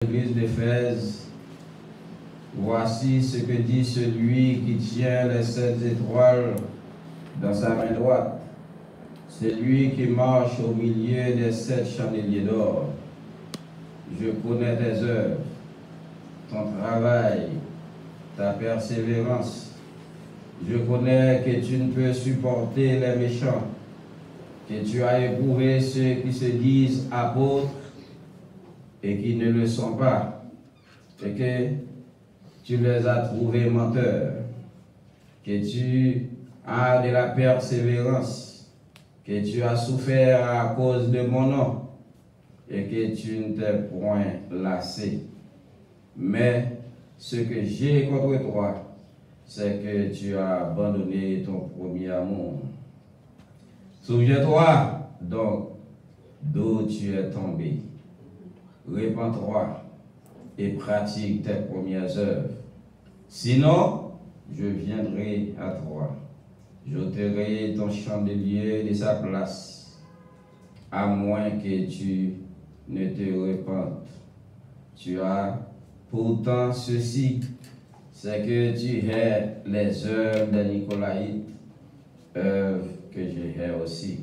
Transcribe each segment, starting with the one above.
L'église d'Éphèse, voici ce que dit celui qui tient les 7 étoiles dans sa main droite, celui qui marche au milieu des 7 chandeliers d'or. Je connais tes œuvres, ton travail, ta persévérance. Je connais que tu ne peux supporter les méchants, que tu as éprouvé ceux qui se disent apôtres et qui ne le sont pas, et que tu les as trouvés menteurs, que tu as de la persévérance, que tu as souffert à cause de mon nom, et que tu ne t'es point lassé. Mais ce que j'ai contre toi, c'est que tu as abandonné ton premier amour. Souviens-toi donc d'où tu es tombé. Répands-toi et pratique tes premières œuvres. Sinon, je viendrai à toi. J'ôterai ton chandelier de sa place, à moins que tu ne te repentes. Tu as pourtant ceci, c'est que tu hais les œuvres des Nicolaïtes, œuvres que je hais aussi.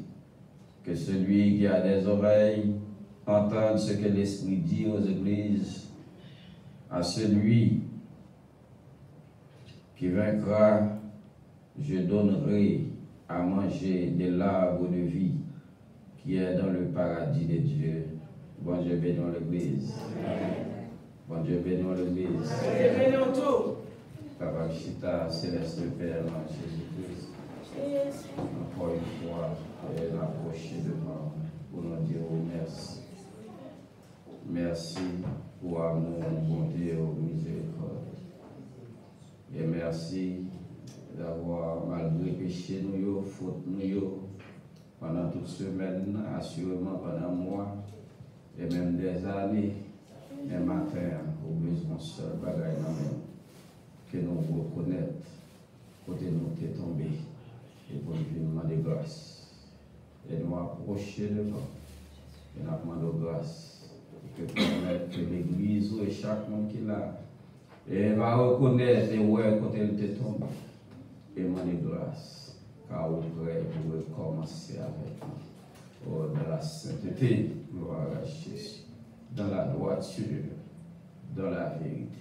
Que celui qui a des oreilles entende ce que l'Esprit dit aux églises. À celui qui vaincra, je donnerai à manger de l'arbre de vie qui est dans le paradis de Dieu. Bon Dieu bénisse l'église. Bon Dieu bénisse l'église. Papa Chita, Céleste Père, en Jésus-Christ. Encore une fois, l'approcher devant pour nous dire merci. Merci pour amour, bonté et miséricorde. Et merci d'avoir, malgré péché, nous, faute nous, pendant toute semaine, assurément pendant mois, et même des années, et matin, au besoin seul bagaille que nous reconnaissons, côté nous qui est tombé, et pour nous demander grâce. Et nous approcher devant, et nous demandons grâce. Que permettre que l'Église et chaque monde qui l'a et va reconnaître et ouais quand elle te tombe et demander grâce car au vrai pour recommencer avec nous dans la sainteté, gloire à Jésus, dans la droiture, dans la vérité.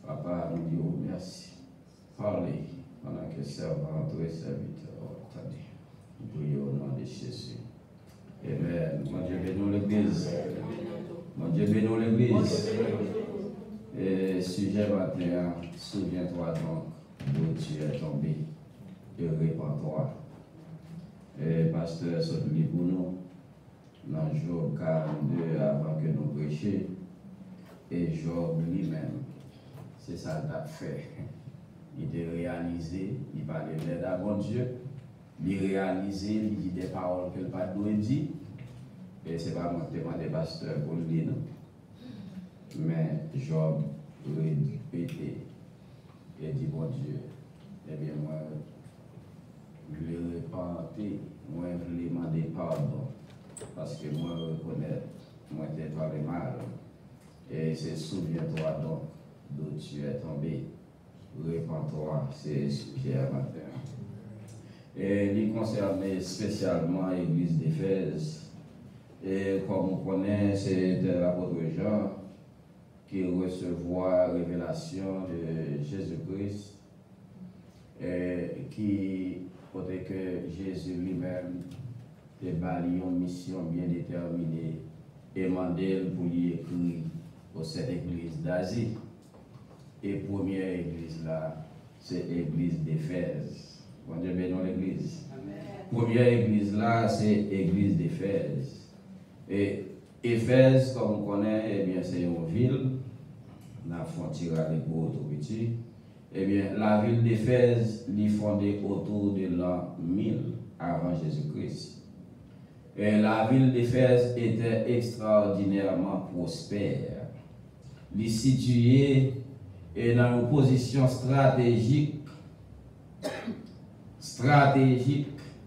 Papa, nous disons merci. Parlez pendant que servant et serviteur attendez. Nous prions au nom de Jésus. Amen. Mon Dieu bénisse l'Église. Mon Dieu bénisse l'église. Et sujet 21, souviens-toi donc d'où tu es tombé et répands-toi. Et pasteur Sotli pour nous, dans Job 42 avant que nous prêchions, et Job lui-même, c'est ça qu'il a fait. Il a réalisé, il parlait de l'aide à bon Dieu, il a réalisé, il dit des paroles que le pas doit dire. Et ce n'est pas mon témoin des pasteurs pour le dire, mais Job répétait et dit, bon Dieu, eh bien moi, je l'ai repenté, moi je l'ai demandé pardon, parce que moi je reconnais, moi j'ai parlé mal. Et c'est souviens-toi donc d'où tu es tombé, répands-toi, c'est sujet à matin. Et il concernait spécialement l'église d'Éphèse. Et comme on connaît, c'est l'apôtre Jean qui recevait la révélation de Jésus-Christ et qui peut que Jésus lui-même a bâti une mission bien déterminée et demandé pour lui écrire aux 7 églises d'Asie. Et première église là, c'est l'église d'Éphèse. Bon Dieu bénisse l'église. Première église là, c'est l'église d'Éphèse. Et Éphèse, comme on connaît, eh bien, c'est une ville, la frontière avec d'autres petits. Eh bien, la ville d'Éphèse est fondée autour de l'an 1000 avant Jésus-Christ. Et la ville d'Éphèse était extraordinairement prospère. Elle est située dans une position stratégique,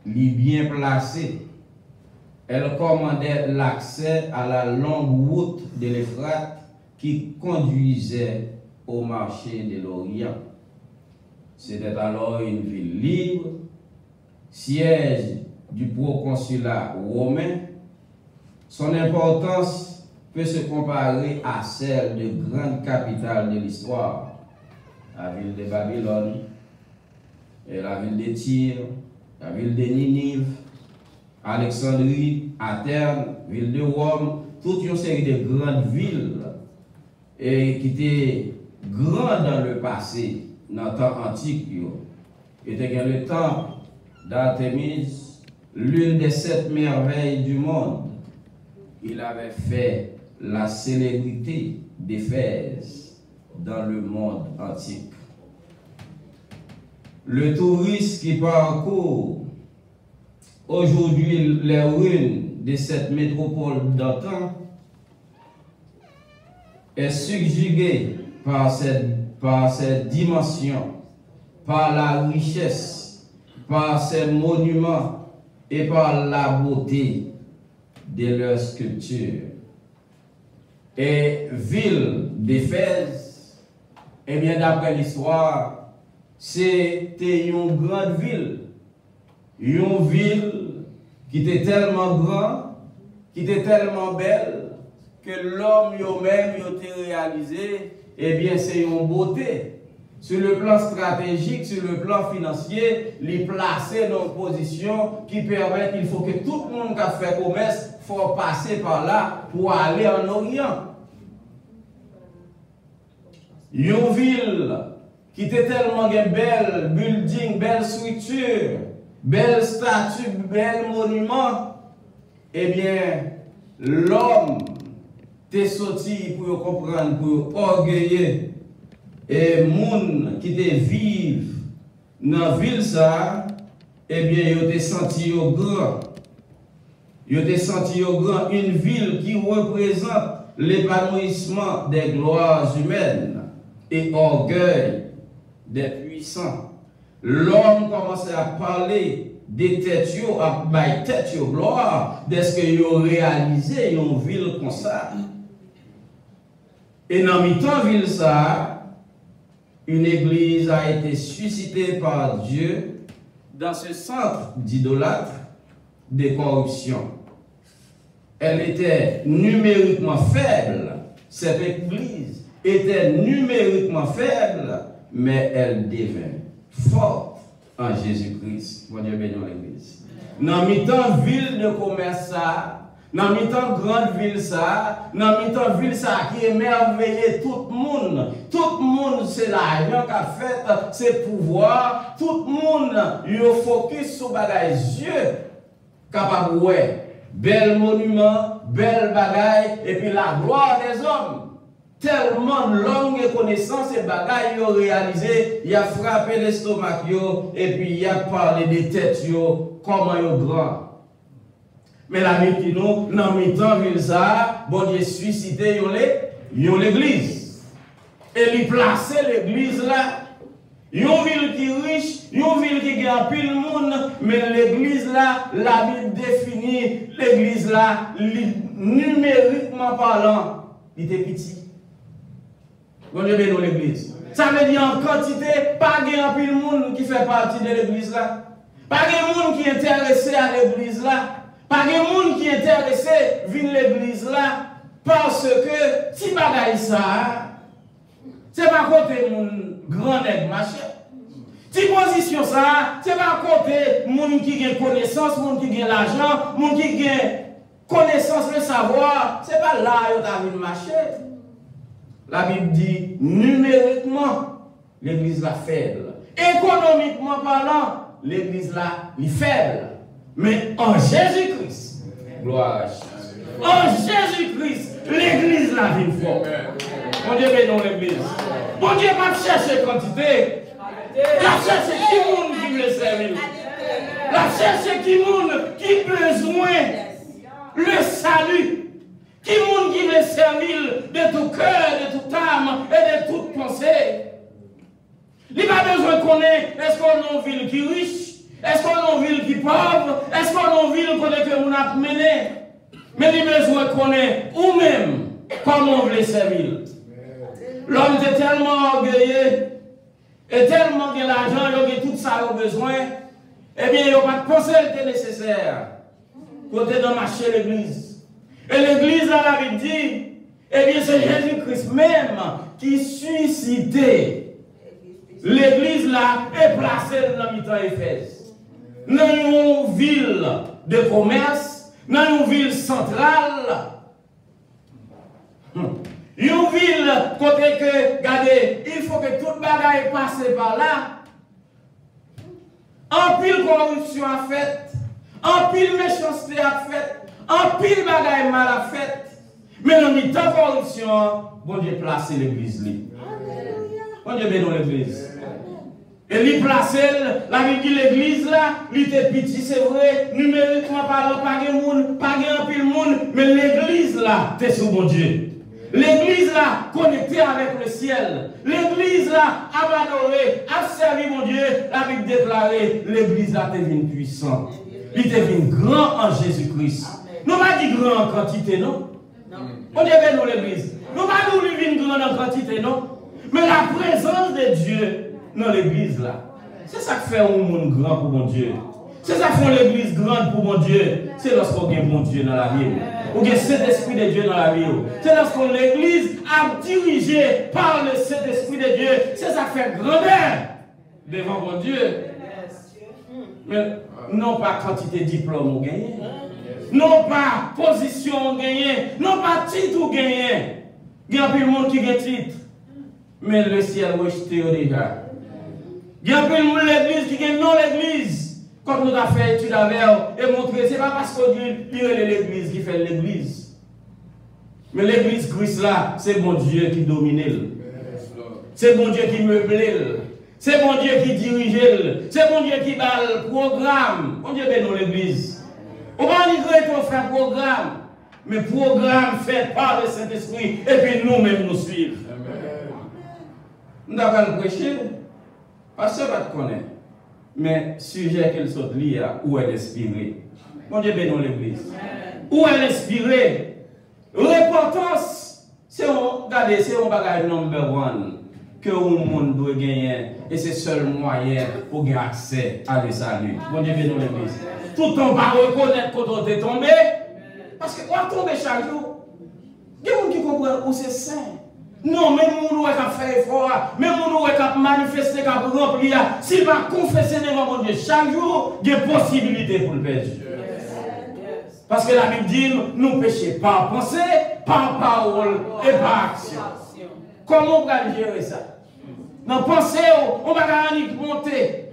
bien placée. Elle commandait l'accès à la longue route de l'Euphrate qui conduisait au marché de l'Orient. C'était alors une ville libre, siège du proconsulat romain. Son importance peut se comparer à celle de grande capitale de l'histoire, la ville de Babylone, et la ville de Tyr, la ville de Ninive, Alexandrie, Athènes, ville de Rome, toute une série de grandes villes et qui étaient grandes dans le passé, dans le temps antique. Était le temple d'Artémis, l'une des 7 merveilles du monde. Il avait fait la célébrité d'Éphèse dans le monde antique. Le touriste qui parcourt aujourd'hui les ruines de cette métropole d'antan est subjugué par cette dimension, par la richesse, par ces monuments et par la beauté de leurs sculptures. Et ville d'Éphèse, eh bien d'après l'histoire, c'était une grande ville. Une ville qui était tellement grande, qui était tellement belle, que l'homme lui-même a réalisé, eh bien c'est une beauté. Sur le plan stratégique, sur le plan financier, les placer dans une position qui permet qu'il faut que tout le monde qui a fait commerce faut passer par là pour aller en Orient. Une ville qui était tellement belle, building, belle structure, belle statue, bel monument, eh bien, l'homme t'est sorti pour comprendre, pour orgueiller, et moun qui te vive dans la ville ça, eh bien, ils te senti au grand. Ils te senti au grand, une ville qui représente l'épanouissement des gloires humaines et orgueil des puissants. L'homme commençait à parler des têtes, à bailler tête, gloire, de ce qu'ils ont réalisé une ville comme ça. Et dans mi-temps, ville ça, une église a été suscitée par Dieu dans ce centre d'idolâtre de corruption. Elle était numériquement faible, cette église était numériquement faible, mais elle devint forte en Jésus-Christ. Bon Dieu bénisse l'église. Dans mi-temps ville de commerce ça, dans mi-temps grande ville ça, dans mi-temps ville ça qui émerveillait tout le monde. Tout le monde c'est l'argent qu'a fait, c'est pouvoir. Tout le monde il focus sur bagaille Dieu capable ouais. Bel monument, belle bagaille et puis la gloire des hommes. Tellement longue connaissance et bagaille ils ont réalisé, il a frappé l'estomac et puis il a parlé des têtes comment ils grand. Mais la vie nous, dans le temps, ville ça, bon Dieu suscité l'église. Et il place l'église là. Une ville qui est riche, une ville qui a pile monde, mais l'église là, la Bible définit l'église là, numériquement parlant, il était petit. Bon Dieu bénisse l'église. Ça veut dire en quantité, pas de pile monde qui fait partie de l'église là. Pas de monde qui est intéressé à l'église là. Pas de monde qui est intéressé à venir l'église là. Parce que si bagaille ça, c'est pas côté mon grand nègre machin. Si position ça, c'est pas côté mon qui a connaissance, mon qui a l'argent, mon qui a connaissance, le savoir. C'est pas là où tu as vu marcher. La Bible dit numériquement, l'église là faible. Économiquement parlant, l'église là est faible. Mais en Jésus-Christ, gloire à Jésus. En Jésus-Christ, l'église là vient fort. Mon Dieu bénisse l'église. Mon Dieu va chercher quantité. La cherche qui monde qui veut servir. La cherche qui monde qui besoin le salut. Qui monde qui veut servir de tout cœur, de toute âme et de toute pensée. Il n'a pas besoin de connaître est-ce qu'on a une ville qui est riche, est-ce qu'on a une ville qui est pauvre, est-ce qu'on a une ville que l'on a mené. Mais il a besoin de connaître ou même comment on veut servir. L'homme était tellement orgueilleux et tellement de l'argent, il a tout ça au besoin. Eh bien, il n'a pas pensé que c'était nécessaire pour de marcher l'église. Et l'église, là, la Bible dit, eh bien, c'est Jésus-Christ même qui suscitait l'église là est placée dans le mi-temps Éphèse. Dans une ville de commerce, dans une ville centrale. Une ville côté que, regardez, il faut que toute bagaille passe par là. En pile corruption a fait, en pile méchanceté a fait, en pile bagaille mal a fait. Mais dans le temps corruption, bon Dieu place l'église. Bon Dieu bénit l'église. Et il place, la Bible dit l'église là, il était petit, c'est vrai, numériquement parlant, pas de monde, pas de pile monde, mais l'église là, c'est sur bon Dieu. L'église là, connectée avec le ciel. L'église là, abandonnée, a servi mon Dieu. La Bible déclarée, l'église là devient puissante. Il devient grand en Jésus-Christ. Nous pas dit grand en quantité, non? On dit bien nous l'église. Nous pas nous vivons grand en quantité, non? Mais la présence de Dieu dans l'église là, c'est ça qui fait un monde grand pour mon Dieu. C'est ça qui fait l'église grande pour mon Dieu. C'est lorsqu'on a mon Dieu dans la vie. Ou bien cet esprit de Dieu dans la vie. C'est lorsqu'on l'église a dirigé par le Saint-Esprit de Dieu. C'est ça qui fait grandeur devant mon Dieu. Mais non pas quantité de diplôme ou gagné. Non pas position ou gagné. Non pas titre ou gagné. Il y a plus de monde qui gagne titre. Mais le ciel rejeté déjà. Il y a plus de monde l'église qui gagne non l'église. Comme nous avons fait étude avec et montré, ce n'est pas parce qu'on dit l'église qui fait l'église. Mais l'église Christ là, c'est bon Dieu qui domine. C'est bon Dieu qui meuble. C'est bon Dieu qui dirige. C'est bon Dieu qui bat le programme. Bon Dieu bénit l'église. On va dire qu'on fait un programme. Mais programme fait par le Saint-Esprit. Et puis nous-mêmes nous suivons. Nous avons prêché. Parce que vous ne connaissez pas. Mais sujet qu'elle soit liée, où elle est inspirée. Mon Dieu bénit l'église. Où elle est inspirée. L'importance, c'est un bagage number one que le monde doit gagner. Et c'est le seul moyen pour gagner accès à le salut. Mon Dieu bénit l'église. Tout on va reconnaître quand on est tombé. Parce que quand on tombe chaque jour, il y a des gens qui comprennent où c'est saint. Non, même nous qui a fait effort, même nous qui a manifesté, qui a rempli, s'il va confesser devant mon Dieu chaque jour, il y a possibilité pour le péché. Parce que la Bible dit, nous péchons par pensée, par parole et par action. Comment on va gérer ça? Dans la pensée, on va gagner monter.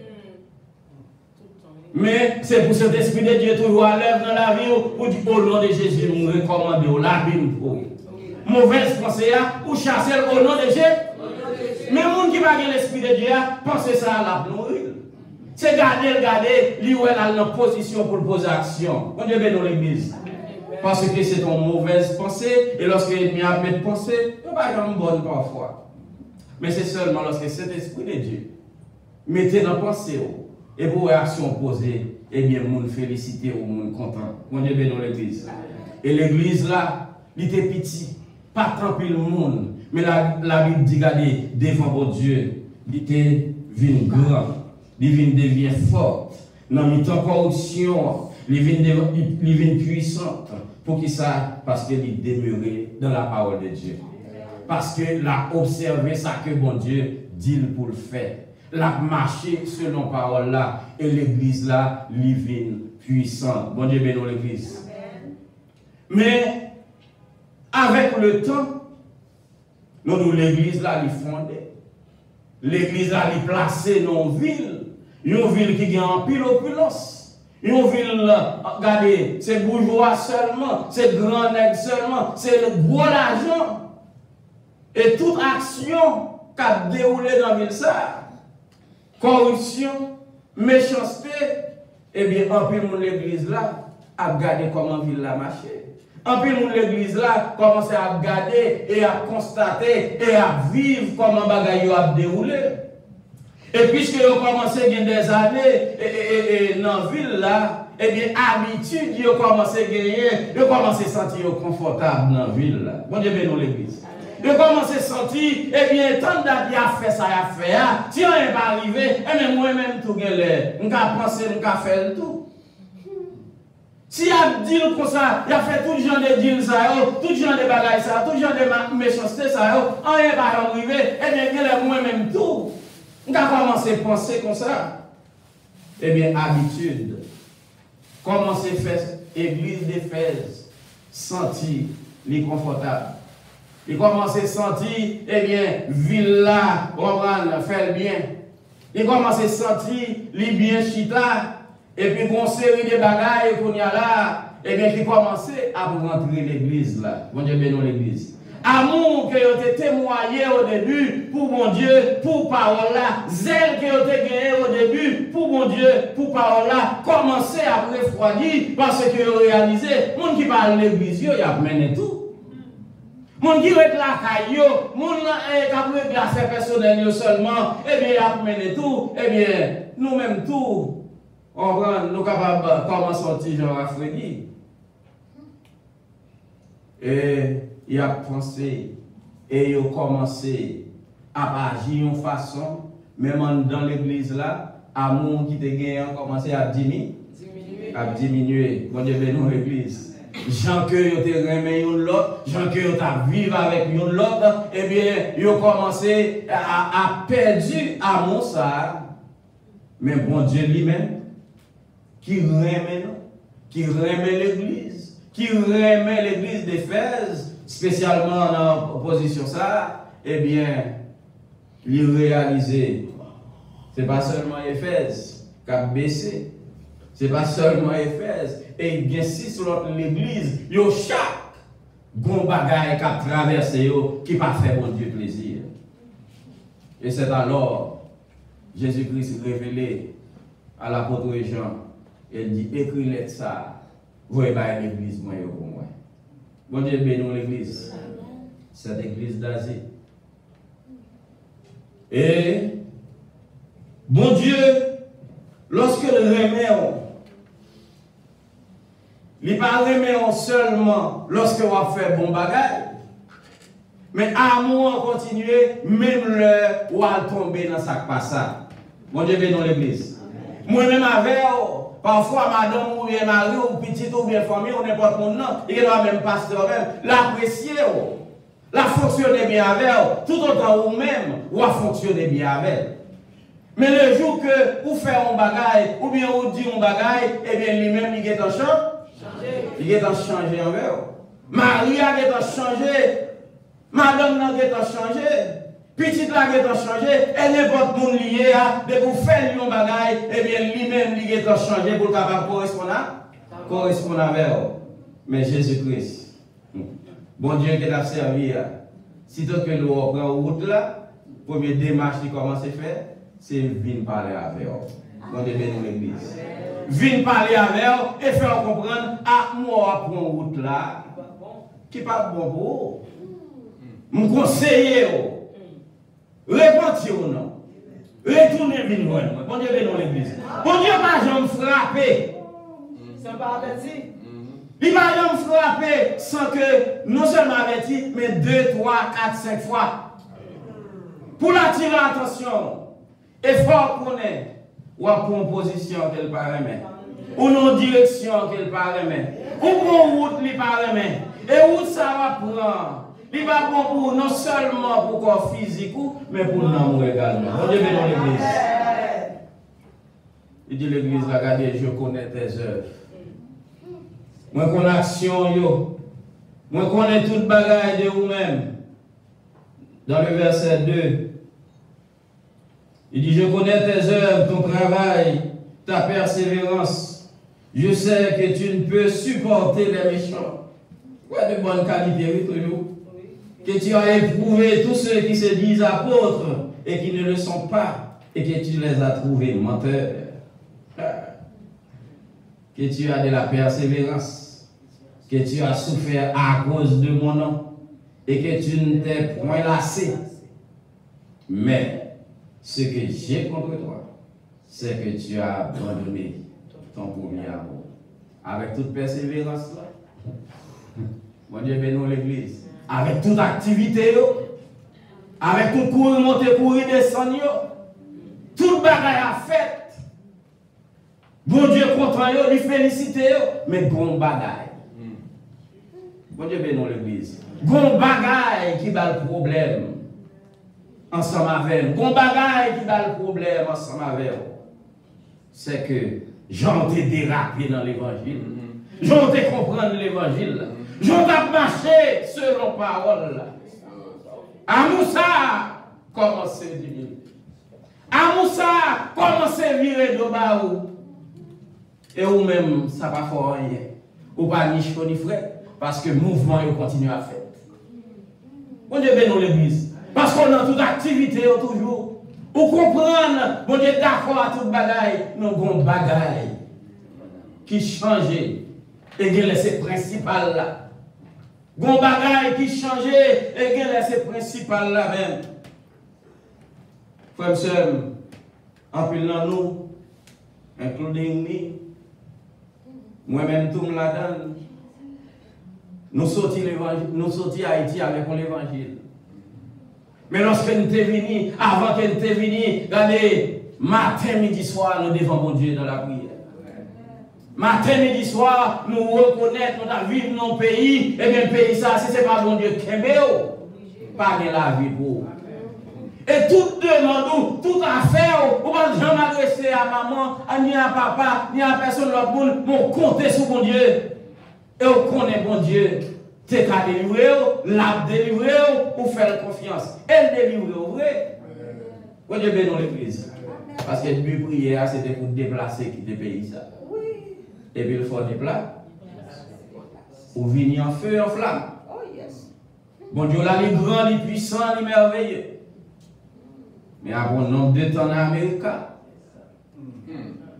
Mais c'est pour cet esprit de Dieu toujours à l'œuvre dans la vie, pour dire au nom de Jésus, nous recommandons la Bible pour vous. Mauvaise pensée, ou chasser au nom de Jésus. Mais les gens qui va l'esprit de Dieu, pensez ça à la nourrir. C'est garder, lui où elle a une position pour poser action. On Dieu bénit l'église. Parce que c'est une mauvaise pensée, et lorsque l'ennemi a fait penser, il va être bonne parfois. Mais c'est seulement lorsque cet esprit de Dieu mettez dans la pensée, et pour action posée, eh bien, moun félicité ou moun content. On Dieu bénit l'église. Et l'église là, il était petit. Pas tant pile le monde, mais la Bible dit, regardez, devant votre Dieu, il était venu grand, il devient fort. Dans le temps corruption, il vient puissant. Pour qui ça? Parce qu'il demeurait dans la parole de Dieu. Parce qu'il a observé ça que bon Dieu dit pour le faire. Il a marché selon la parole là, et l'église là, il vient puissant. Bon Dieu bénit l'église. Mais, avec le temps, nous l'église là, elle est fondée. L'église là, elle est placée dans une ville qui a un pile opulence. Une ville, regardez, c'est bourgeois seulement, c'est grand nègre seulement, c'est le gros l'argent. Et toute action qui a déroulé dans la ville ça, corruption, méchanceté, eh bien, en pile l'église là, a regardé comment la ville là marché. En plus, l'église là commence à regarder et à constater et à vivre comment bagaille a déroulé. Et puisque vous commencé à gagner des années dans la ville là, eh bien, habitude, vous commencez à gagner, vous commencez à sentir confortable dans la ville là. Bon Dieu bénit l'église. Ils commencent à sentir, eh bien, tant d'années il a fait ça, il a fait, si on n'est pas arrivé, eh bien, moi-même, tout galère, on a pensé, on a fait le tout. Si il a dit comme ça, il a fait tout le genre de deals, tout le genre de bagailles, tout le genre de méchanceté, on n'est pas arrivé, eh bien, moi-même, tout. On a commencé à penser comme ça. Eh bien, habitude. Comment c'est fait l'église d'Éphèse sentir les confortables. Il commence à sentir, eh bien, ville là, on fait le bien. Il commence à sentir les bien chita, et puis une série de bagailles qu'on y a là, eh bien, qui commence à rentrer l'église là. Bon Dieu bénisse l'église. Amour que vous avez témoigné au début pour mon Dieu, pour parole là. Zèle que vous avez gagné au début pour mon Dieu, pour parole là. Commencez à refroidir parce que vous réalisez, les gens qui parlent de l'église, ils ont mené tout. Les gens qui sont la caillou, les gens qui ont la affaire personnelle seulement, eh bien, ils ont mené tout. Eh bien, nous-mêmes tout, on va nous capables de comment sortir Jean Rafraidi. Et il a pensé et il a commencé à agir de façon, même dans l'église là, amour qui te gagné a commencé à diminuer. Bon Dieu bénisse l'église. Gens que vous te remis l'autre, gens que vous te vivre avec l'autre, eh bien, ils ont commencé à perdre amour ça. Mais bon Dieu lui-même, qui remet l'église, qui remet l'église d'Éphèse, spécialement dans la position ça, eh bien, il réalisé. Ce n'est pas seulement Éphèse qui a baissé. Ce n'est pas seulement Éphèse. Et il y a six sur l'église. Il y a chaque bon bagaille qui a traversé, qui n'a pas fait mon Dieu plaisir. Et c'est alors Jésus-Christ révélé à l'apôtre Jean. Il dit, écris-le ça. Vous voyez l'église, moi, pour moi. Bon Dieu bénisse l'église. Cette église d'Asie. Et bon Dieu, lorsque le remet, il ne pas remet seulement lorsque on fait bon bagage, mais amour continue, même le ou à tomber dans sa passage. Bon Dieu bénisse l'église. Moi-même avec parfois madame ou bien mari ou petit ou bien famille ou n'importe quoi, non, il doit même pasteur même l'apprécier, la fonctionner bien avec, tout autant ou même ou à fonctionner bien avec. Mais le jour que vous faites un bagage ou bien vous dites un bagage, eh bien lui-même il est en change. Il est en changé envers. Marie a été changé. Madame a été changé. Petite la a été changé. Et n'importe qui lié à de vous faire un bagage, eh bien lui-même il est en changé pour capable correspondre avec vous. Mais Jésus-Christ, bon Dieu qui t'a servi, si tu que nous prenons route là, première démarche qui commence à faire, c'est venir parler avec vous. Bon Dieu bénisse l'église. Venir parler avec vous et faire comprendre, à moi prendre route là, qui n'est pas bon pour vous. Je conseille vous. Répondez ou non. Retournez venir voir. Bon Dieu bénisse l'église. Bon Dieu pas jamais frapper. C'est pas averti. Il va jamais frapper sans que, non seulement averti, mais 2, 3, 4, 5 fois. Pour l'attirer l'attention, il faut qu'on ait ou pour une position qu'elle paraît, ou une direction qu'elle paraît, ou pour une route qu'elle paraît. Et où ça va prendre? Il va prendre pour non seulement pour le corps physique, mais pour l'amour également. On dit dans l'église. Il dit l'église, regardez, je connais tes œuvres. Moi, connais action, yo. Moi, connais toute bagaille de vous-même. Dans le verset 2, il dit, je connais tes œuvres, ton travail, ta persévérance. Je sais que tu ne peux supporter les méchants. Ouais, de bonne qualité, oui, toujours. Que tu as éprouvé tous ceux qui se disent apôtres et qui ne le sont pas, et que tu les as trouvés menteurs. Que tu as de la persévérance, que tu as souffert à cause de mon nom, et que tu ne t'es point lassé. Mais ce que j'ai contre toi, c'est que tu as abandonné ton premier amour. Avec toute persévérance là. Mon Dieu bénisse l'église. avec toute activité, avec tout courir, monter, courir, descendre, tout bagaille à fait. Bon Dieu content, lui féliciter, mais bon bagaille. Bon Dieu bénit l'église. Bon bagaille qui va le problème ensemble avec nous. Bon bagaille qui va le problème ensemble avec nous. C'est que j'en ai dérapé dans l'évangile. J'en ai compris l'évangile. J'en ai marché selon parole. À Moussa, commencez à dire. À Moussa, commencez à virer de baou. Et ou même, ça va faire rien. Ou pas ni chaud ni frais. Parce que le mouvement continue à faire. Bon Dieu bénit l'église. Parce qu'on a toute activité toujours. Ou comprendre, bon Dieu d'accord à toute bagaille. Nous avons une bagaille qui change. Et qui est principal là. Gon bagaille qui change et qui est principal là même. Frère, sœur, en plus dans nous, including me, moi-même tout me la donne. Nous sortis l'évangile, nous sortis Haïti avec l'évangile. Mais lorsque nous sommes venus, avant que nous sommes venus, regardez, matin, midi, soir, nous devons mon Dieu dans la prière. Matin, midi, soir, nous reconnaissons, nous vivons dans le pays, et bien le pays, ça, si ce n'est pas mon Dieu qui est pas de la vie pour. Et tout demande, toute affaire, on va jamais m'adresser à maman, ni à papa, ni à personne l'autre monde, mon compter sur mon Dieu. Et on connaît bon Dieu. T'es qu'à délivrer, l'a délivrer, ou faire confiance. Elle délivre, vrai. Bon Dieu bénit l'église. Parce que le but de prière, c'était pour déplacer qui des pays. Ça. Et puis il faut déplacer. Ou venir en feu, en flamme. Bon Dieu, là, il est grand, il est puissant, il est merveilleux. Mais après un nombre de temps en Amérique,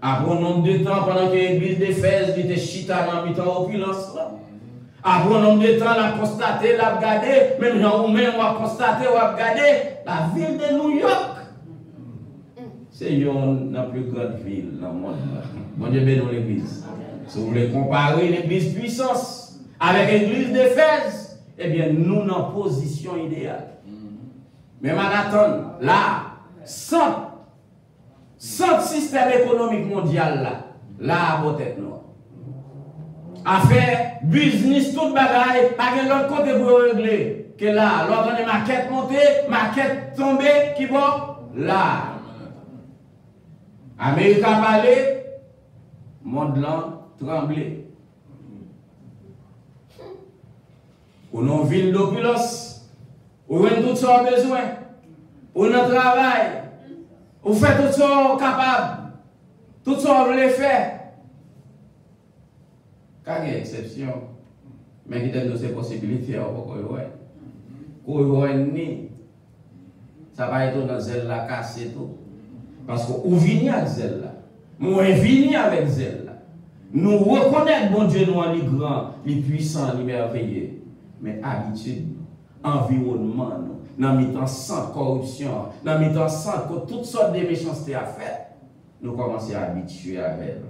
après un nombre de temps pendant que l'église d'Éphèse était chita dans le temps opulence, après un nombre de temps, la constaté, la regardé, même Jean ou même on a constaté, on a regardé la ville de New York. C'est une plus grande ville dans le monde. Bon Dieu bénit l'église. Si vous voulez comparer l'église puissance avec l'église d'Éphèse, eh bien nous en position idéale. Mais Manhattan, là, sans système économique mondial, là, à votre tête noire. Affaire, business, toute bagaille, pas de l'autre côté pour régler. Que là, l'autre on est maquette montée, maquette tombée, qui bon? Là. Amérique a parlé, monde là, tremblé. Ou non ville d'opulence, ou avez tout ça besoin, ou non travail, ou fait tout ça capable, tout ça vous voulez faire. Quand il y a exception, mais qui donne ces possibilités, ça va être dans zèle la casse tout. Parce que vous venez avec zèle là, moi venez avec zèle là. Nous reconnaissons bon Dieu nous les grands, les puissants, les merveilleux. Mais habitude, environnement, dans le temps sans corruption, dans le temps sans toutes sortes de méchancetés à faire, nous commençons à habituer avec elle.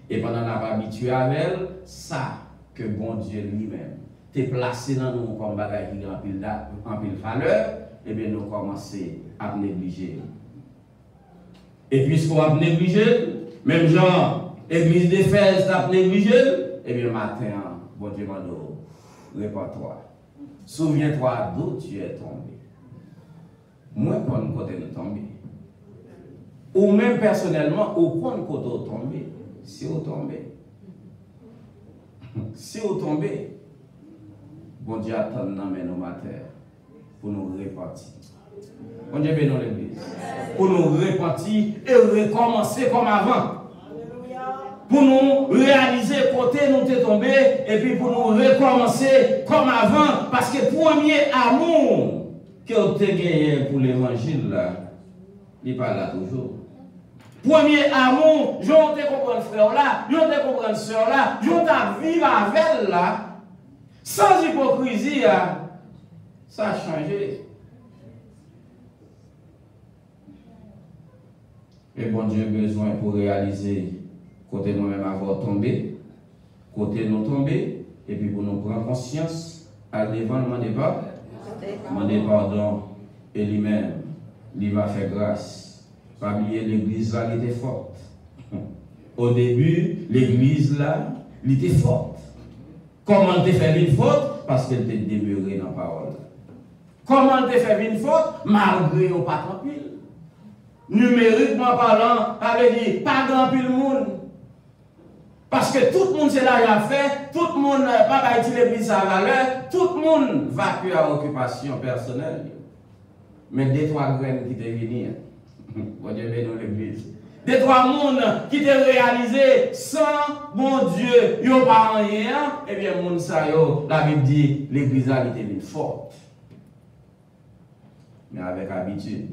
Et pendant qu'on a habitué avec elle, ça que bon Dieu lui-même t'est placé dans nous comme bagage qui en pile valeur, et bien nous commençons à négliger. Et puisqu'on a négligé, même genre, l'église d'Éphèse a négligé, et bien matin, bon Dieu m'a dit, réponds-toi. Souviens-toi d'où tu es tombé. Moi, quand nous sommes tombés. Ou même personnellement, au point de côté tombé. Si vous tombez. Si vous tombez, bon Dieu attend dans nos matères pour nous repartir. Bon Dieu bénit l'église. Pour nous repartir et recommencer comme avant. Pour nous réaliser côté nous sommes tombés et puis pour nous recommencer comme avant. Parce que le premier amour que vous avez gagné pour l'évangile, il n'est pas là toujours. Premier amour, je te comprends frère là, je te comprends soeur là, je te vivre avec elle là, sans hypocrisie, ça a changé. Et bon Dieu a besoin pour réaliser, côté nous-mêmes avoir tombé, côté nous tomber, et puis pour nous prendre conscience, à devant, demandez pardon, et lui-même, il va faire grâce. Pas oublier l'église là, elle était forte. Au début, l'église là, elle était forte. Comment te fait une faute? Parce qu'elle était demeurée dans la parole. Comment te fait une faute? Malgré au pas tranquille. Numériquement parlant, avait dit pas grand pile monde. Parce que tout le monde c'est là à fait, tout le monde pas utiliser l'église à valeur, tout le monde va plus à occupation personnelle. Mais des trois graines qui te venir, bon Dieu bénit l'église. Des trois mondes qui te réalisé sans bon Dieu, ils n'ont pas rien, et bien monde ça yo, la Bible dit l'église a été forte. Mais avec habitude,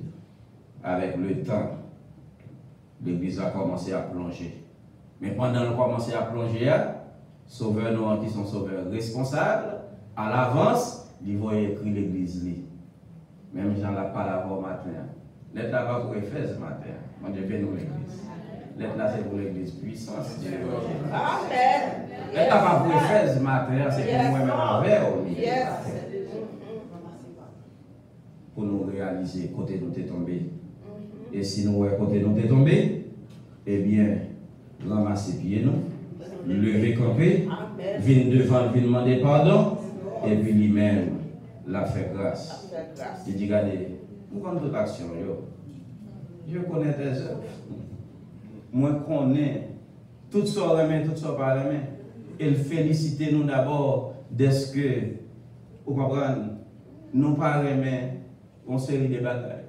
avec le temps, l'église a commencé à plonger. Mais pendant qu'on a commencé à plonger, sauveurs nous qui sont sauveurs responsables, à l'avance, ils vont écrire l'église. Même Jean l'a pas là au matin. L'être là pour Éphèse matin. Mon Dieu bénit l'église. L'être là c'est pour l'église puissance. Amen. L'être là pas pour Éphèse matin, c'est pour moi-même envers. Pour nous réaliser côté nous t'es tombé. Et si nous voyons côté nous t'es tombé, eh bien, ramasser pieds nous, lever camper, venir devant, venir demander pardon, et puis lui-même, la fait grâce. Il dit, regardez, moi, toute action, je connais tes œuvres. Moi, je connais tout ça remet, tout ça par la main. Et féliciter nous d'abord d'est-ce que, vous comprenez, nous pas remet une série de bagailles.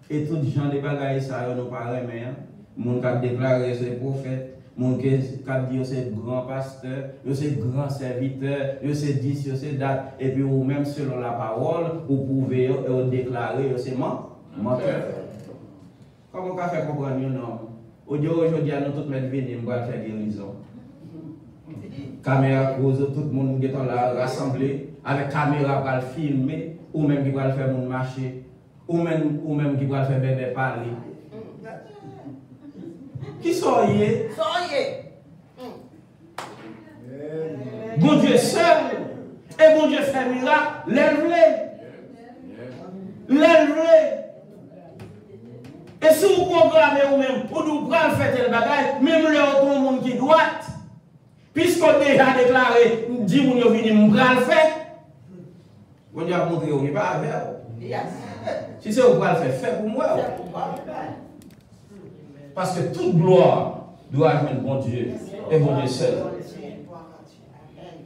Et tous les gens de bagailles, ça, nous pas remet. Mon qui a déclaré c'est prophète, mon qui a dit c'est grand pasteur, c'est grand serviteur, c'est 10, c'est date, et puis ou même selon la parole, vous pouvez déclarer c'est menteur. Comment on fait comprendre non? Aujourd'hui, nous tous mettre venir, nous allons faire guérison. Caméra cause, tout le monde qui est là rassemblé, avec caméra pour le filmer, ou même qui va le faire mon marcher, ou même qui va le faire bébé parler. Qui soyez? Bon Dieu seul, et bon Dieu fait miracle, lève-les. Et si vous programmez vous-même, pour nous prendre faire tel bagage, même le monde qui doit, puisqu'on déjà déclaré, dit vous venez nous prendre le faire, on a montré on n'est pas avec. Si c'est vous prendre le faire, fait pour moi. Parce que toute gloire doit être bon Dieu et bon Dieu seul.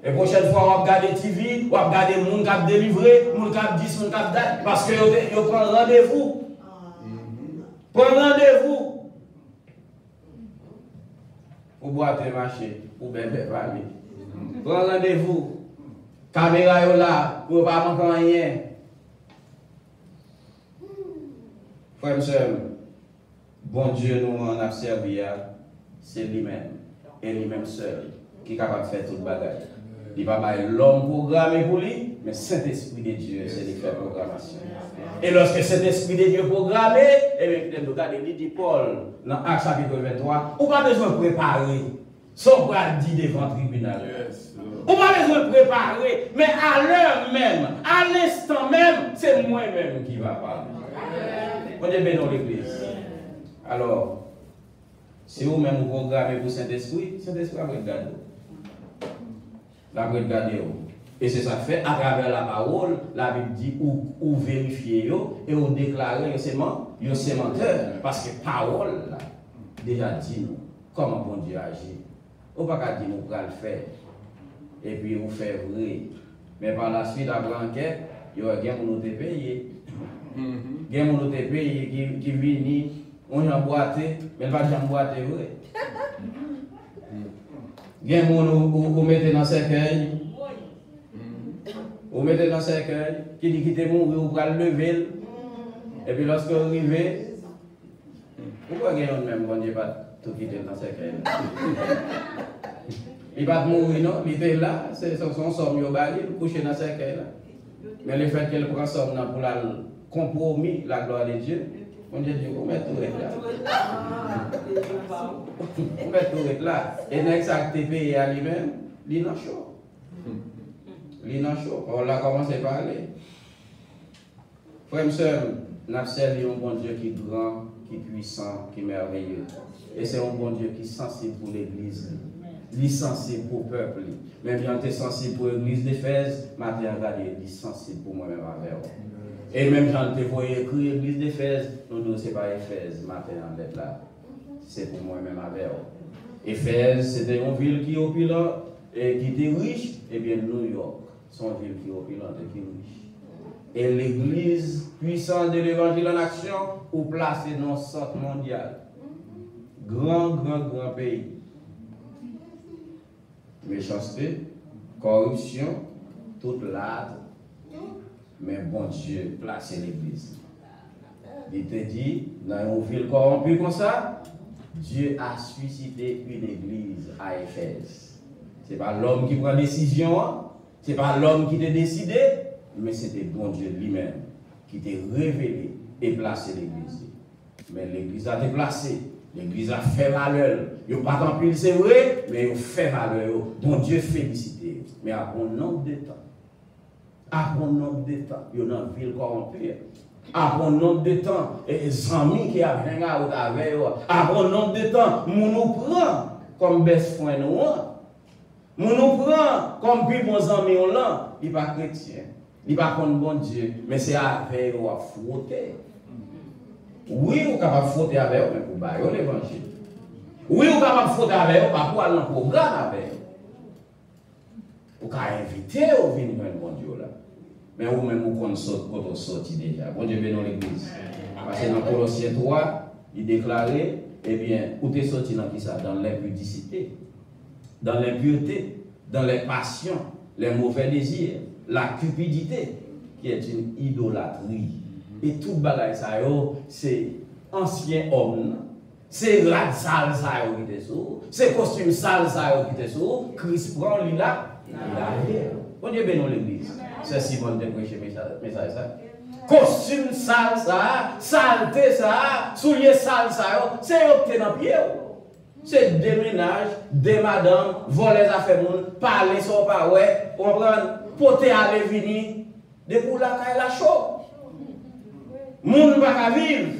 Et prochaine fois, on va regarder TV, on va regarder les gens qui ont délivré, les gens qui ont dit, les gens qui ont date, parce que vous prenez rendez-vous. Prenez rendez-vous. Pour boire tes marchés, pour bien parler. Prenez rendez-vous. Caméra est là, pour ne pas manquer rien. Frère et sœur, bon Dieu nous en a servi, c'est lui-même, et lui-même seul, qui est capable de faire toute bagage. Il ne va pas l'homme programmé pour lui, mais Saint-Esprit de Dieu, c'est lui qui fait programmation. Et lorsque Saint-Esprit de Dieu est programmé, et bien, nous regardons dit Paul, dans Actes chapitre 23, on n'a pas besoin de préparer, son bras dit devant le tribunal. On n'a pas besoin de préparer, mais à l'heure même, à l'instant même, c'est moi-même qui va parler. On est bien dans l'église. Alors, si vous-même vous programmez pour Saint-Esprit, Saint-Esprit va regarder. Va regarder. Et c'est ça fait à travers la parole, la Bible dit ou vérifier et ou déclarer c'est menteur. Parce que parole, là, déjà dit nous, comment bon Dieu agit. On ne peut pas dire nous pour le faire. Et puis vous faire vrai. Mais par la suite, après l'enquête, il y a des gens qui nous payé. Il y a des gens qui nous payé qui viennent. On a boité, mais pas de boité vrai. Il y a des gens qui mettez dans le cercueil. Vous mettez dans le cercueil, qui dit qu'il est mort, vous pouvez le lever. Et puis lorsque vous arrivez, pourquoi il y a un même bon Dieu pas tout quitter dans le cercueil? Il va mourir, non? Il était là, c'est son somme, il va coucher dans le cercueil. Mais le fait qu'il prend somme pour la compromis, la gloire de Dieu, on dit, vous mettez tout là. Vous mettez tout là. Et n'est-ce que payé à lui-même, il est chaud. L'île chaud. On a commencé par parler. Frère et sœur, nous avons servi un bon Dieu qui est grand, qui est puissant, qui est merveilleux. Et c'est un bon Dieu qui est sensible pour l'Église. Il est sensible pour le peuple. Même si on est sensible pour l'Église d'Éphèse, maintenant, il est sensible pour moi-même avec vous. Et même quand je voyais écrire l'Église d'Éphèse, nous ne sommes pas Éphèse, maintenant, d'être là. C'est pour moi-même avec vous. Éphèse, c'était une ville qui est opulente et qui était riche. Et bien, New York, c'est une ville qui est opulente et qui est riche. Et l'Église puissante de l'Évangile en action, ou placée dans le centre mondial. Grand pays. Méchanceté, corruption, toute l'âge. Mais bon Dieu, placé l'Église. Il te dit, dans une ville corrompue comme ça, Dieu a suscité une église à Éphèse. Ce n'est pas l'homme qui prend la décision, ce n'est pas l'homme qui t'a décidé, mais c'était bon Dieu lui-même qui t'a révélé et placé l'église. Mais l'église a été placée, l'église a fait valeur. Il n'y a pas tant pile, c'est vrai, mais il a fait valeur. Bon Dieu félicité. Mais à bon nombre de temps, il y a une ville corrompue. À bon nombre de temps, les amis qui avaient un gars avec eux, à bon nombre de temps, nous prend comme best friend, nous prend comme plus bons amis, il n'est pas chrétien, il n'est pas contre bon Dieu, mais c'est avec eux à frotter. Oui, vous êtes capable de frotter avec eux, mais pour bailler l'évangile. Oui, vous êtes capable de frotter avec eux, pas pour aller dans le programme avec eux. Vous pouvez inviter au venir dans bon Dieu là. Mais vous-même, vous connaissez quand on sortit déjà. Bon Dieu bénit l'Église. Parce que dans Colossiens 3, il déclarait, eh bien, où tu es sorti dans qui ça? Dans l'impudicité, dans l'impureté, dans les passions, les mauvais désirs, la cupidité, qui est une idolâtrie. Et tout le bagage, ça, c'est ancien homme, c'est rad sale, ça, qui est sous, c'est costume sale, ça, qui est sous, Christ prend, il a. Bon Dieu bénit l'Église. C'est Simon de prêcher message ça. Costume sale ça, saleté ça, souliers sale ça, c'est eux qui sont dans le pied. C'est des ménages, des madames, voler les affaires, parler sans pas ouais, comprendre, porter à venir, depuis la caille la chaud. Moun ne va pas vivre.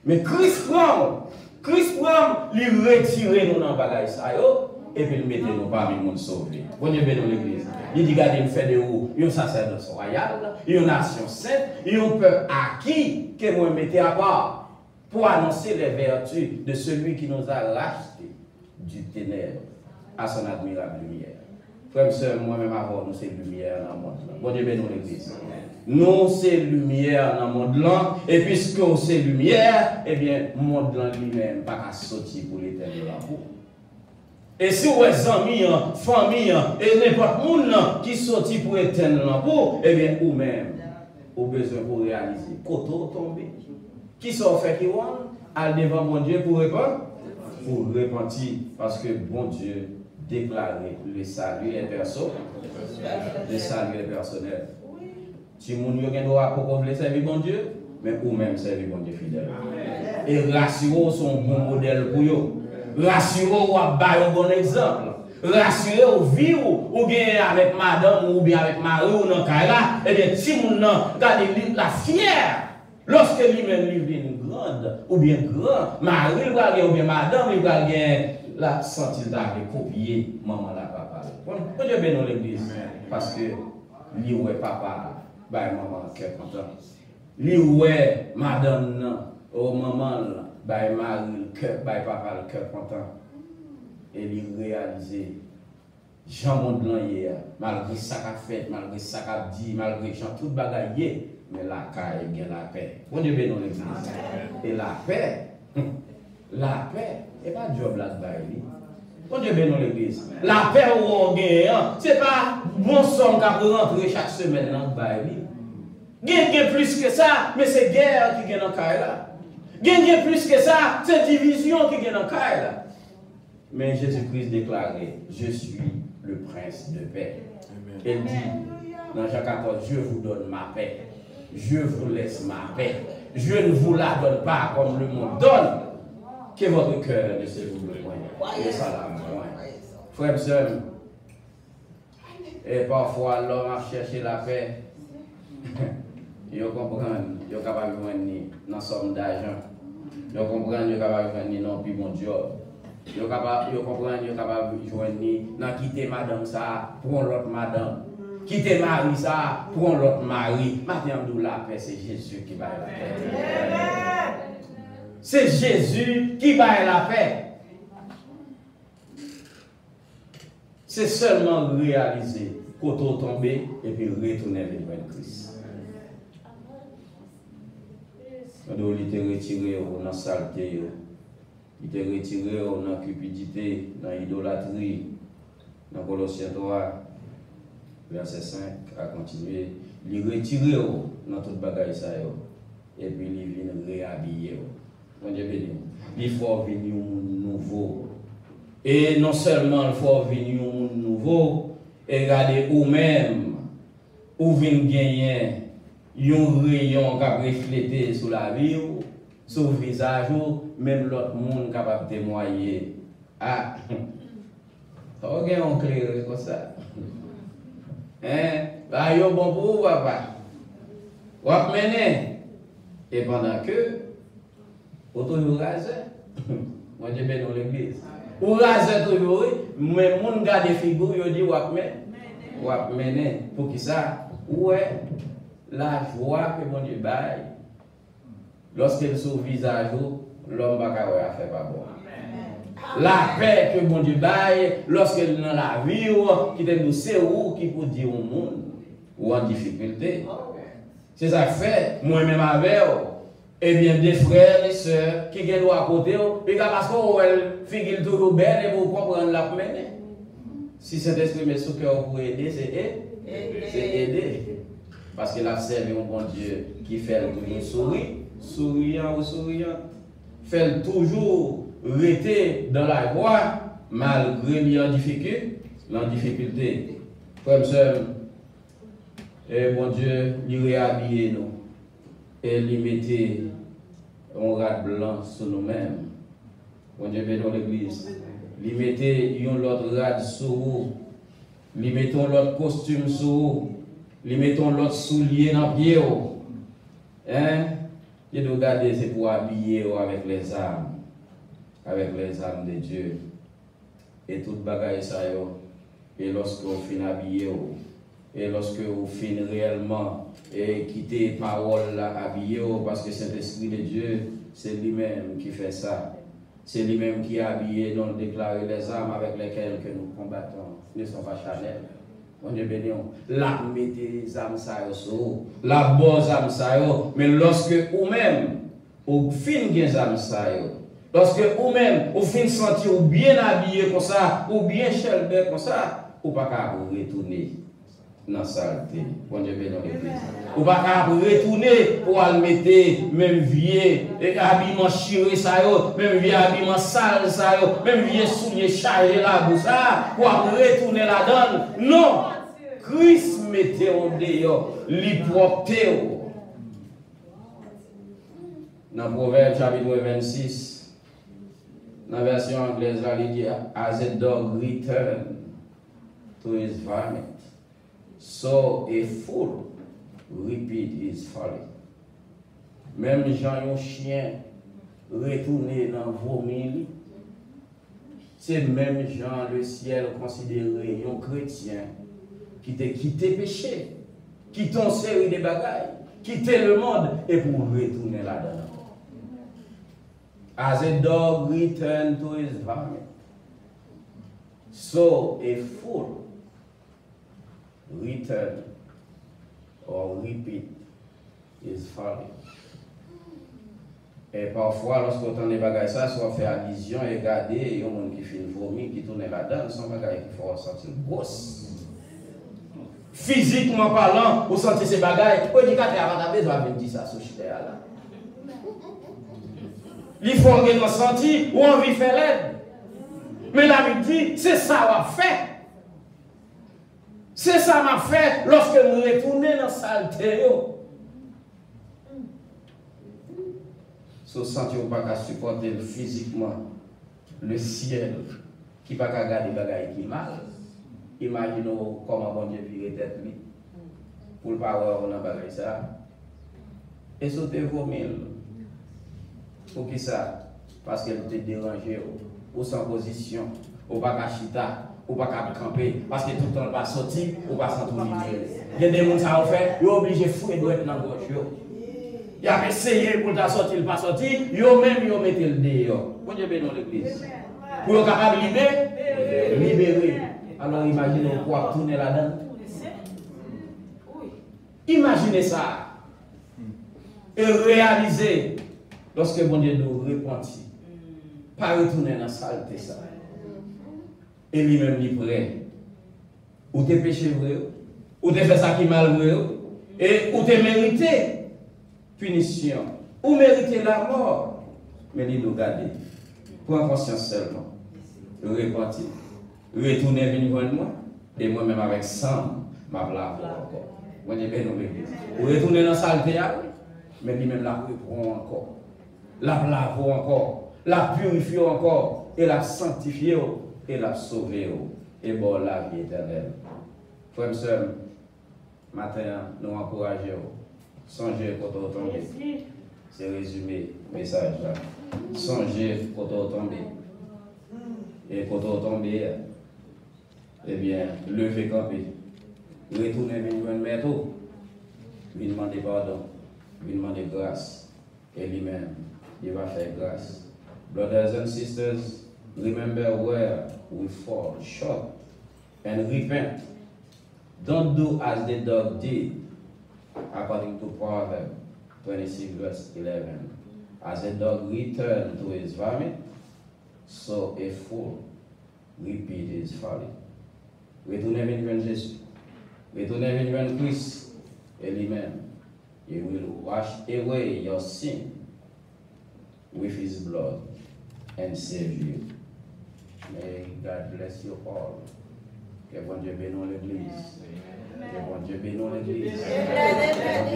Mais Christ prend, lui retirer nous dans le bagage ça et puis le mettre nous parmi les gens sauvés. Bon Dieu bénit l'Église. Il dit, regardez, il fait de vous, un sacerdoce royal, une nation sainte, un peuple acquis que vous mettez à part pour annoncer les vertus de celui qui nous a rachetés du ténèbre à son admirable lumière. Frères et sœurs, moi-même avant, nous c'est lumière dans le monde. Bon Dieu bénit l'Église. Nous c'est lumière dans le monde là, et puisque c'est lumière, eh bien, le monde lui-même n'a pas sortir pour l'éternel amour. Et si vous êtes amis, famille, et n'importe qui qui sortit pour éteindre l'amour, eh bien, vous-même, vous avez besoin pour réaliser. Koto tombé. Qui sont fait qui vont aller devant mon Dieu pour répondre? Pour repentir. Parce que bon Dieu déclare le salut est personnel. Le salut est personnel. Si vous avez un droit pour vous servir bon Dieu, mais vous-même servir bon Dieu fidèle. Et rassurez son bon modèle pour vous. Rassurez-vous à bailler un bon exemple. Rassurez-vous vivre ou bien avec madame ou bien avec mari ou dans là, et bien si vous regardez la fière lorsque lui-même vient grande ou bien grand, mari ou bien madame il va gagner la sentir d'aller copier maman la papa. Bon Dieu bénit l'église parce que lui ouais papa, bah maman qui est content. Lui ouais madame ou maman bah mari le cœur, bah papa le cœur content. Et il réaliser Jean Mondlan hier, malgré ça qu'a fait, malgré ça qu'a dit, malgré Jean tout bagaille, mais la caille gagne la paix. Bon Dieu bénit l'église. Et la paix, et pas job là de bon Dieu bénit l'église. La paix où on gagne, c'est pas bon somme qu'a pour rentrer chaque semaine dans le bail. Gagne plus que ça, mais c'est guerre qui gagne dans le caille là. Gagne plus que ça, c'est division qui gagne dans le caille là. Mais Jésus-Christ déclarait, je suis le prince de paix. Il dit, dans Jean 14, je vous donne ma paix. Je vous laisse ma paix. Je ne vous la donne pas comme le monde donne. Que votre cœur ne se trouble point. Et ça la point. Frères et sœurs, Et parfois, l'homme a cherché la paix. Ils comprennent, ils sont capables de joindre dans somme d'argent. Ils comprennent, ils sont capables de joindre dans plus bon job. Ils comprennent, ils sont capables de joindre dans quitter madame ça pour l'autre madame. Quitter mari ça pour l'autre mari. Maintenant, la paix, c'est Jésus qui va la paix. C'est Jésus qui va la paix. C'est seulement réaliser quand on tombe et puis retourner vers Christ. Il te retiré dans la saleté, il te retiré dans la cupidité, dans l'idolâtrie, dans Colossiens 3, verset 5, à continuer. Il retiré dans toute bagaille ça, et puis il vient réhabiller. Mon Dieu béni. Il faut venir un nouveau. Et non seulement il faut venir un nouveau, et regarder vous-même, où vient gagner. Un rayon qui a reflété sur la vie, sur le visage, même l'autre monde capable de témoigner. Ah, ok, on claire comme ça. Hein? Bah, yo bon pour vous, papa. Ou mener. Et pendant que, vous rasez. Moi, je vais dans l'église. Vous rasez toujours, mais mon gars de figure, il dit ou mener. Pour qui ça? Ouais. La joie que mon Dieu baille, lorsqu'il sur le visage, l'homme va faire pas bon. La paix que mon Dieu baille, lorsqu'il est dans la vie, qui te nous sait où, qui peut dire au monde, ou en difficulté. C'est ça que fait, moi-même avec et bien des frères et sœurs qui viennent à côté, et parce qu'elle figure toujours belle et pour comprendre la mener. Si cet esprit met sous cœur pour aider, c'est aider. Parce qu'il a servi un bon Dieu qui fait toujours souriant ou souriant. Fait toujours rester dans la voie malgré l'en difficulté. Comme ça, bon Dieu, il réhabille nous et il mettait un rat blanc sur nous-mêmes. Bon Dieu, dans l'église. Il mettait un autre rat sur vous. Il mettait l'autre costume sur vous. Ils mettons l'autre soulier dans le pied. Hein? Et de regarder, c'est pour habiller avec les âmes. Avec les âmes de Dieu. Et toute bagaille ça. Et lorsque vous finissez habillé, et lorsque vous finissez réellement et quitter les paroles habillées, parce que c'est l'Esprit de Dieu, c'est lui-même qui fait ça. C'est lui-même qui a habillé, donc déclarer les âmes avec lesquelles que nous combattons. Ne sont pas charnels. On Dieu béni, la mettez les âmes ça la bonne âme ça mais lorsque vous-même, vous finissez les âmes ça lorsque vous-même, vous finissez sentir bien habillé comme ça, ou bien chelbé comme ça, vous ne pouvez pas retourner dans la saleté. On Dieu béni l'église. Vous ne pouvez pas retourner pour aller mettre même vieux habillement chiré ça même vieux habillement sale ça même vieux souliers chargés là pour ça, pour retourner là-dedans. Non! Christ mettait au dehors, l'hypopté. Dans Proverbe chapitre 26, dans la version anglaise, il dit as a dog return to his vomit, so a fool repeat his folly. Même Jean, un chien, retourné dans vomi, c'est même Jean, le ciel considéré un chrétien qui t'a quitté péché, qui t'ont série des bagailles, quitter le monde et pour retourner là-dedans. As a dog return to his vomit, so a fool return or repeat his folly. Et parfois, lorsqu'on entend des bagailles, ça, soit fait allusion et regarder, il y a un monde qui fait une vomi, qui tourne là-dedans, son bagaille qui faut ressentir grosse. Physiquement parlant, vous sentez ces bagailles, vous dites qu'à besoin de dire ça, ce là. Il faut que vous sentiez ou envie de faire l'aide. Mais la Bible dit, c'est ça qu'on fait. C'est ça qu'on fait lorsque nous retournons dans la saleté. Si vous sentez que vous ne pouvez pas supporter physiquement le ciel, qui ne peut pas garder les bagailles qui mal, imaginons comment bon Dieu vire tête lui. Pour ne pas avoir un bagage ça. Et sauter vos mille. Pour qui ça? Parce qu'elle te dérange, ou sans position, ou pas qu'à chita, ou pas qu'à camper, parce que tout le temps pas sorti, ou pas sans tout lumière. Il y a des gens qui ont fait, ils sont obligés de fouiller dans la gauche. Ils ont essayé pour ta sortir, il pas sorti, ils ont même mis le dehors. Bon Dieu bénisse l'église. Pour être capable de libérer. Alors imaginez pourquoi tourner là-dedans. Imaginez ça. Et réaliser lorsque bon Dieu nous repentit. Pas retourner dans la saleté ça. Et lui-même il prêt. Ou t'es péché vrai, ou t'es fait ça qui mal vrai, et ou t'es mérité punition, ou mérité la mort. Mais il nous garde. Prends conscience seulement. Repentir. Retourner venir voir moi. Et moi-même avec sang, ma blâme encore. Moi j'ai bien nommé. Ou retourner dans la saleté, mais lui-même la reprend encore. La blâme encore. La purifier encore. Et la sanctifier. Et la sauver. Et bon la vie éternelle. Frère et sœur, matin, nous encourageons. Songez quand on tombe. C'est résumé le message là. Songez quand on tombe. Et quand on tombe, eh bien, levez camper. Retournez venir un maître. Lui demander pardon. Lui demander grâce. Et lui-même, il va faire grâce. Brothers and sisters, remember where we fall short and repent. Don't do as the dog did, according to Proverbs 26, verse 11. As a dog returned to his vomit, so a fool repeat his folly. Retournez vers Jésus. Retournez vers Christ et lui-même. He will wash away your sin with his blood and save you. May God bless you all. Que bon Dieu bénisse l'église. Que bon Dieu bénisse l'église.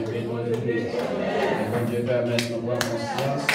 Que bon Dieu bénisse l'église. Que bon Dieu permette de voir conscience.